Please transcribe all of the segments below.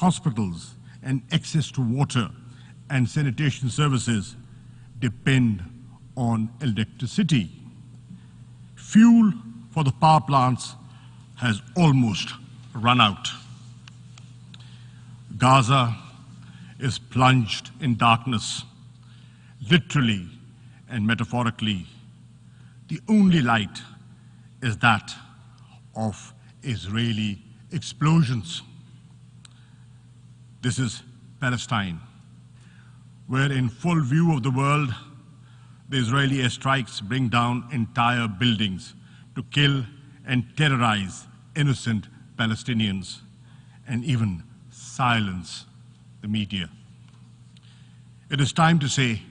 hospitals, and access to water and sanitation services depend on electricity. Fuel for the power plants has almost run out. Gaza is plunged in darkness, literally and metaphorically. The only light is that of Israeli explosions. This is Palestine, where in full view of the world, the Israeli airstrikes bring down entire buildings to kill and terrorize innocent Palestinians and even silence the media. It is time to say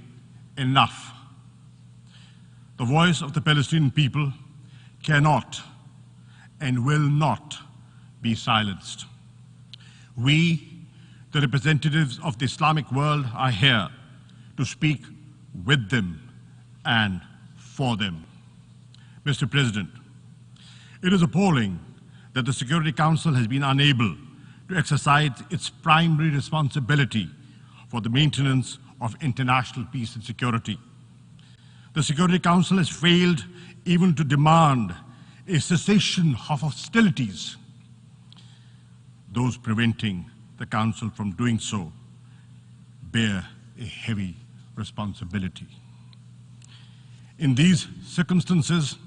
enough. The voice of the Palestinian people cannot and will not be silenced. We, the representatives of the Islamic world, are here to speak with them and for them. Mr. President, it is appalling that the Security Council has been unable to exercise its primary responsibility for the maintenance of international peace and security. The Security Council has failed even to demand a cessation of hostilities. Those preventing the Council from doing so bear a heavy responsibility. In these circumstances,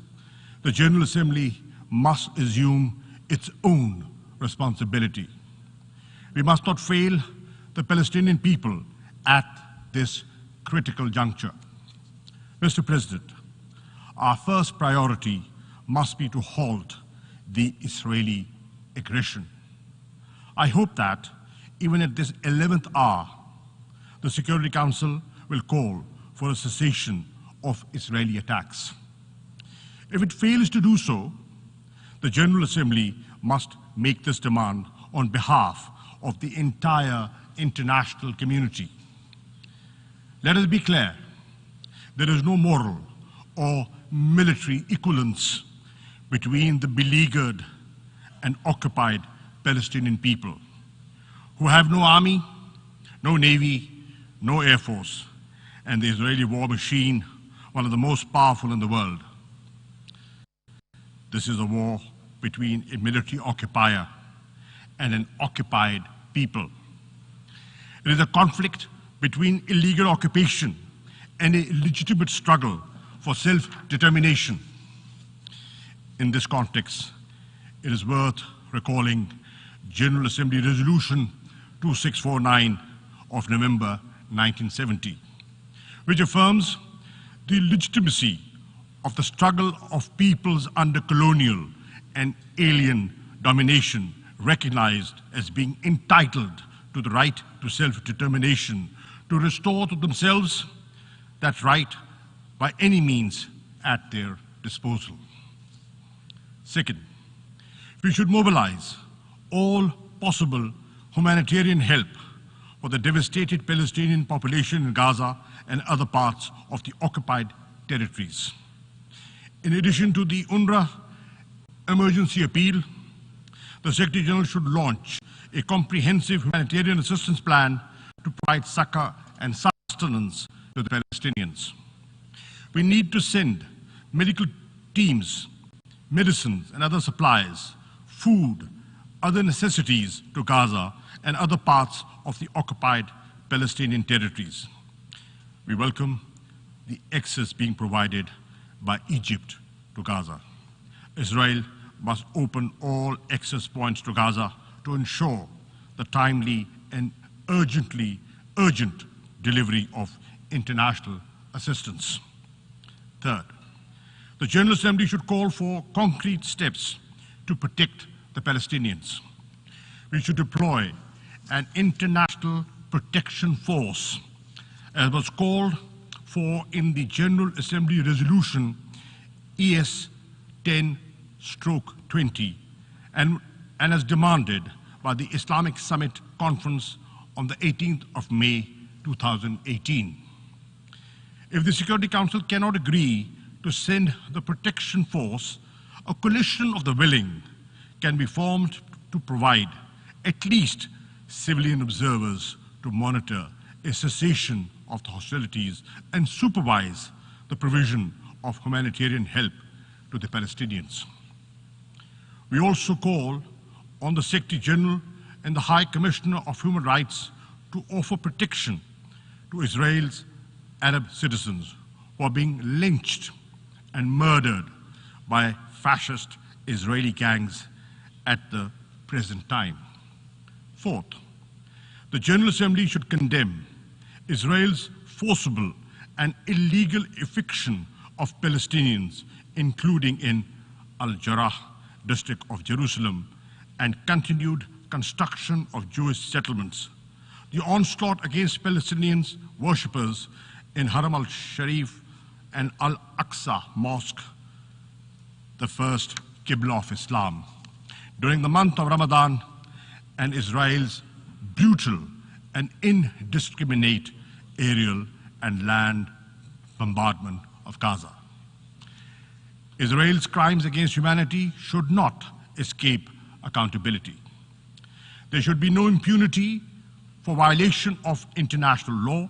the General Assembly must assume its own responsibility. We must not fail the Palestinian people at this critical juncture. Mr. President, our first priority must be to halt the Israeli aggression. I hope that even at this 11th hour, the Security Council will call for a cessation of Israeli attacks. If it fails to do so, the General Assembly must make this demand on behalf of the entire international community. Let us be clear, there is no moral or military equivalence between the beleaguered and occupied Palestinian people, who have no army, no navy, no air force, and the Israeli war machine, one of the most powerful in the world. This is a war between a military occupier and an occupied people. It is a conflict between illegal occupation and a legitimate struggle for self-determination. In this context, it is worth recalling General Assembly Resolution 2649 of November 1970, which affirms the legitimacy of the struggle of peoples under colonial and alien domination, recognized as being entitled to the right to self-determination, to restore to themselves that right by any means at their disposal. Second, we should mobilize all possible humanitarian help for the devastated Palestinian population in Gaza and other parts of the occupied territories. In addition to the UNRWA emergency appeal, the Secretary General should launch a comprehensive humanitarian assistance plan to provide succor and sustenance to the Palestinians. We need to send medical teams, medicines and other supplies, food, other necessities to Gaza and other parts of the occupied Palestinian territories. We welcome the access being provided by Egypt to Gaza. Israel must open all access points to Gaza to ensure the timely and urgent delivery of international assistance. Third, the General Assembly should call for concrete steps to protect the Palestinians. We should deploy an international protection force, as was called for in the General Assembly Resolution ES 10/20 and as demanded by the Islamic Summit Conference on the 18th of May 2018. If the Security Council cannot agree to send the protection force, a coalition of the willing can be formed to provide at least civilian observers to monitor a cessation of the hostilities and supervise the provision of humanitarian help to the Palestinians. We also call on the Secretary General and the High Commissioner of Human Rights to offer protection to Israel's Arab citizens who are being lynched and murdered by fascist Israeli gangs at the present time. Fourth, the General Assembly should condemn Israel's forcible and illegal eviction of Palestinians, including in Al-Jarrah district of Jerusalem, and continued construction of Jewish settlements. The onslaught against Palestinians worshippers in Haram al-Sharif and Al-Aqsa Mosque, the first Qibla of Islam, during the month of Ramadan, and Israel's brutal and indiscriminate aerial and land bombardment of Gaza. Israel's crimes against humanity should not escape accountability. There should be no impunity for violation of international law,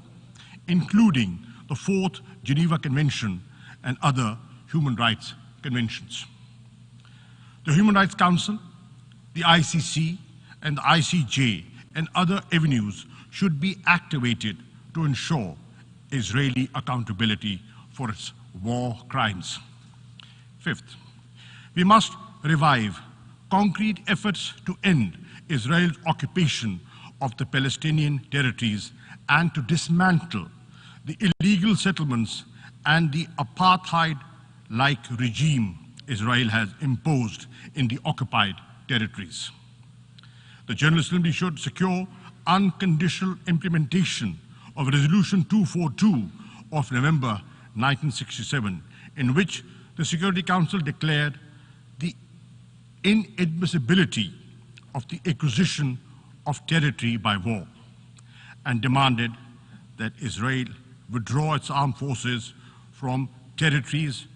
including the Fourth Geneva Convention and other human rights conventions. The Human Rights Council, the ICC, and the ICJ and other avenues should be activated to ensure Israeli accountability for its war crimes. Fifth, we must revive concrete efforts to end Israel's occupation of the Palestinian territories and to dismantle the illegal settlements and the apartheid-like regime Israel has imposed in the occupied territories. The General Assembly should secure unconditional implementation of Resolution 242 of November 1967, in which the Security Council declared the inadmissibility of the acquisition of territory by war and demanded that Israel withdraw its armed forces from territories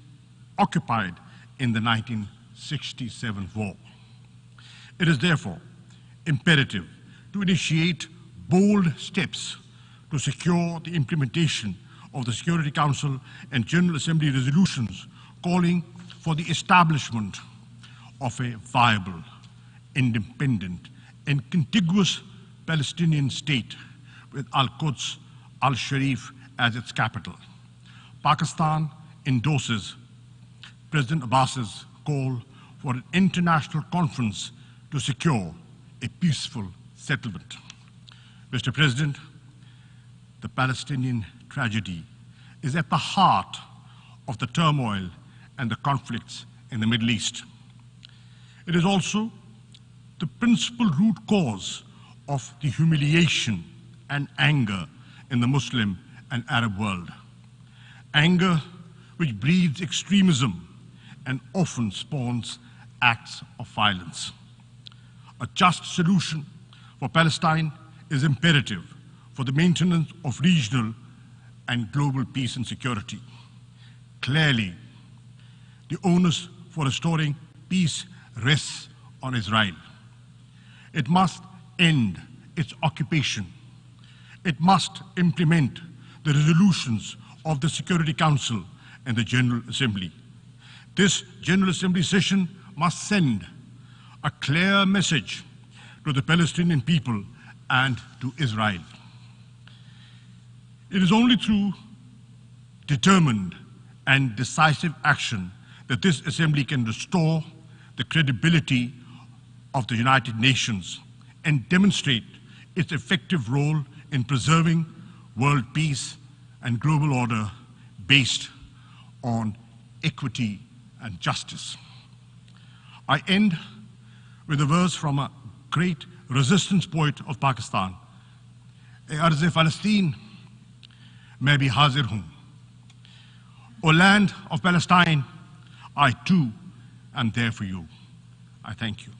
occupied in the 1967 war. It is therefore imperative to initiate bold steps to secure the implementation of the Security Council and General Assembly resolutions calling for the establishment of a viable, independent, and contiguous Palestinian state with Al-Quds, Al-Sharif as its capital. Pakistan endorses President Abbas's call for an international conference to secure a peaceful settlement. Mr. President, the Palestinian tragedy is at the heart of the turmoil and the conflicts in the Middle East. It is also the principal root cause of the humiliation and anger in the Muslim and Arab world. Anger which breeds extremism and often spawns acts of violence. A just solution for Palestine is imperative for the maintenance of regional and global peace and security. Clearly, the onus for restoring peace rests on Israel. It must end its occupation. It must implement the resolutions of the Security Council and the General Assembly. This General Assembly session must send a clear message to the Palestinian people and to Israel. It is only through determined and decisive action that this Assembly can restore the credibility of the United Nations and demonstrate its effective role in preserving world peace and global order based on equity and justice. I end with a verse from a great resistance poet of Pakistan. "E-arz Palestine, मैं भी हाजिर हूँ." O land of Palestine, I too am there for you. I thank you.